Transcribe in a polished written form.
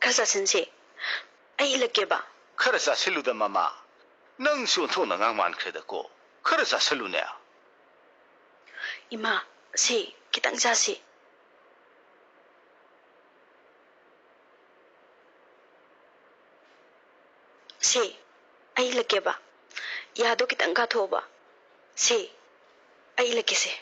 Kasa sense. Ay ilagay ba? Karasa silu da mama. Nang syunto na ngang man kreda ko. Karasa silu na. Ima, si, kitang sasi. Si, ay ilagay ba? Yado kitang gato ba? Si, ay ilagay si.